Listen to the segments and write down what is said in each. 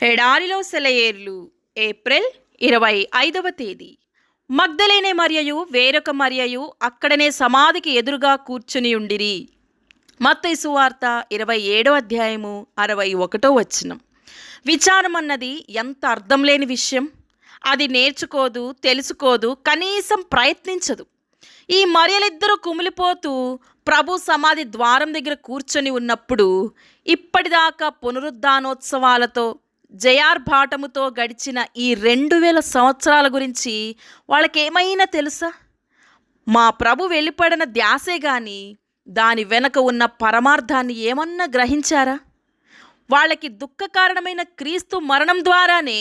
ఎడారిలో సెలయేర్లు ఏప్రిల్ 25వ తేదీ. మగ్దలేనే మరియయు వేరొక మరియయు అక్కడనే సమాధికి ఎదురుగా కూర్చుని ఉండిరి. మత్తయి సువార్త 27వ అధ్యాయము 61వ వచనం. విచారం అన్నది ఎంత అర్థం లేని విషయం. అది నేర్చుకోదు, తెలుసుకోదు, కనీసం ప్రయత్నించదు. ఈ మరియలిద్దరూ కుమిలిపోతూ ప్రభు సమాధి ద్వారం దగ్గర కూర్చొని ఉన్నప్పుడు ఇప్పటిదాకా పునరుద్ధానోత్సవాలతో జయార్భాటముతో గడిచిన ఈ 2000 సంవత్సరాల గురించి వాళ్ళకేమైనా తెలుసా? మా ప్రభు వెళ్ళిపడిన ధ్యాసే గాని దాని వెనక ఉన్న పరమార్థాన్ని ఏమన్నా గ్రహించారా? వాళ్ళకి దుఃఖ కారణమైన క్రీస్తు మరణం ద్వారానే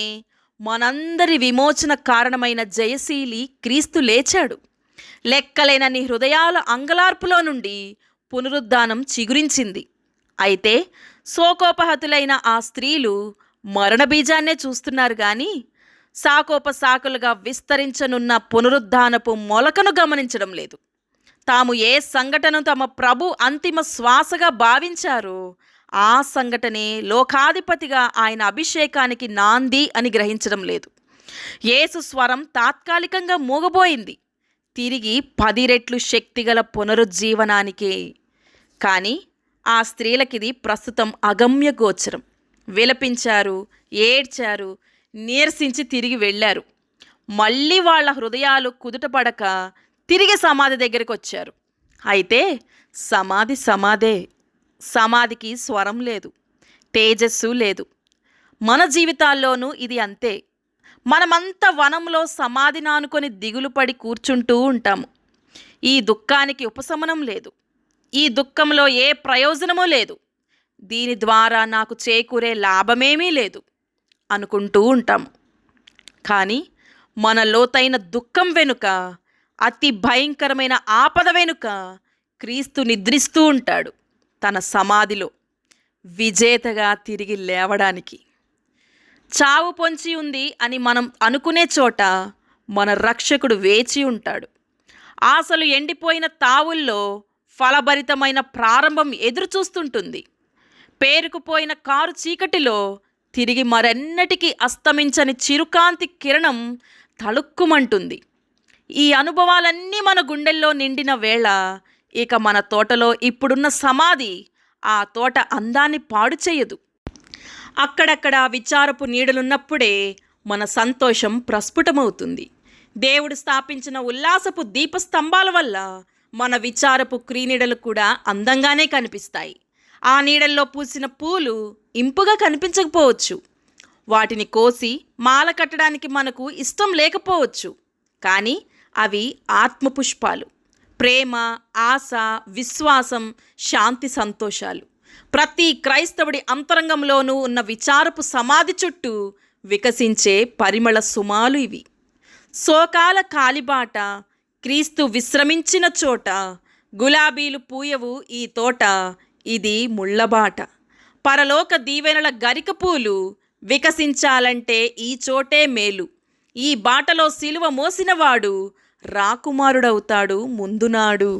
మనందరి విమోచన కారణమైన జయశీలి క్రీస్తు లేచాడు. లెక్కలేనన్ని హృదయాల అంగలార్పులో నుండి పునరుద్ధానం చిగురించింది. అయితే శోకోపహతులైన ఆ స్త్రీలు మరణ బీజాన్నే చూస్తున్నారు కానీ శాఖోపశాఖలుగా విస్తరించనున్న పునరుద్ధానపు మొలకను గమనించడం లేదు. తాము ఏ సంఘటన తమ ప్రభు అంతిమ శ్వాసగా భావించారో ఆ సంఘటనే లోకాధిపతిగా ఆయన అభిషేకానికి నాంది అని గ్రహించడం లేదు. యేసు స్వరం తాత్కాలికంగా మూగబోయింది, తిరిగి 10 రెట్లు శక్తిగల పునరుజ్జీవనానికే. కానీ ఆ స్త్రీలకిది ప్రస్తుతం అగమ్య గోచరం. విలపించారు, ఏడ్చారు, నీరసించి తిరిగి వెళ్ళారు. మళ్ళీ వాళ్ళ హృదయాలు కుదుటపడక తిరిగి సమాధి దగ్గరికి వచ్చారు. అయితే సమాధే. సమాధికి స్వరం లేదు, తేజస్సు లేదు. మన జీవితాల్లోనూ ఇది అంతే. మనమంతా వనంలో సమాధిని ఆనుకొని దిగులు పడి కూర్చుంటూ ఉంటాము. ఈ దుఃఖానికి ఉపశమనం లేదు, ఈ దుఃఖంలో ఏ ప్రయోజనమూ లేదు, దీని ద్వారా నాకు చేకూరే లాభమేమీ లేదు అనుకుంటూ ఉంటాము. కానీ మన లోతైన దుఃఖం వెనుక, అతి భయంకరమైన ఆపద వెనుక క్రీస్తు నిద్రిస్తూ ఉంటాడు తన సమాధిలో, విజేతగా తిరిగి లేవడానికి. చావు పొంచి ఉంది అని మనం అనుకునే చోట మన రక్షకుడు వేచి ఉంటాడు. ఆశలు ఎండిపోయిన తావుల్లో ఫలభరితమైన ప్రారంభం ఎదురు చూస్తుంటుంది. పేరుకుపోయిన కారు చీకటిలో తిరిగి మరెన్నటికీ అస్తమించని చిరుకాంతి కిరణం తళుక్కుమంటుంది. ఈ అనుభవాలన్నీ మన గుండెల్లో నిండిన వేళ ఇక మన తోటలో ఇప్పుడున్న సమాధి ఆ తోట అందాన్ని పాడు చేయదు. అక్కడక్కడ విచారపు నీడలున్నప్పుడే మన సంతోషం ప్రస్ఫుటమవుతుంది. దేవుడు స్థాపించిన ఉల్లాసపు దీపస్తంభాల వల్ల మన విచారపు క్రీనీడలు కూడా అందంగానే కనిపిస్తాయి. ఆ నీడల్లో పూసిన పూలు ఇంపుగా కనిపించకపోవచ్చు, వాటిని కోసి మాల కట్టడానికి మనకు ఇష్టం లేకపోవచ్చు. కానీ అవి ఆత్మపుష్పాలు. ప్రేమ, ఆశ, విశ్వాసం, శాంతి, సంతోషాలు ప్రతి క్రైస్తవుడి అంతరంగంలోనూ ఉన్న విచారపు సమాధి చుట్టూ వికసించే పరిమళ సుమాలు ఇవి. శోకాల కాలిబాట, క్రీస్తు విశ్రమించిన చోట, గులాబీలు పూయవు ఈ తోట, ఇది ముళ్ళబాట. పరలోక దీవెనల గరిక పూలు వికసించాలంటే ఈ చోటే మేలు. ఈ బాటలో సిలువ మోసినవాడు రాకుమారుడవుతాడు ముందునాడు.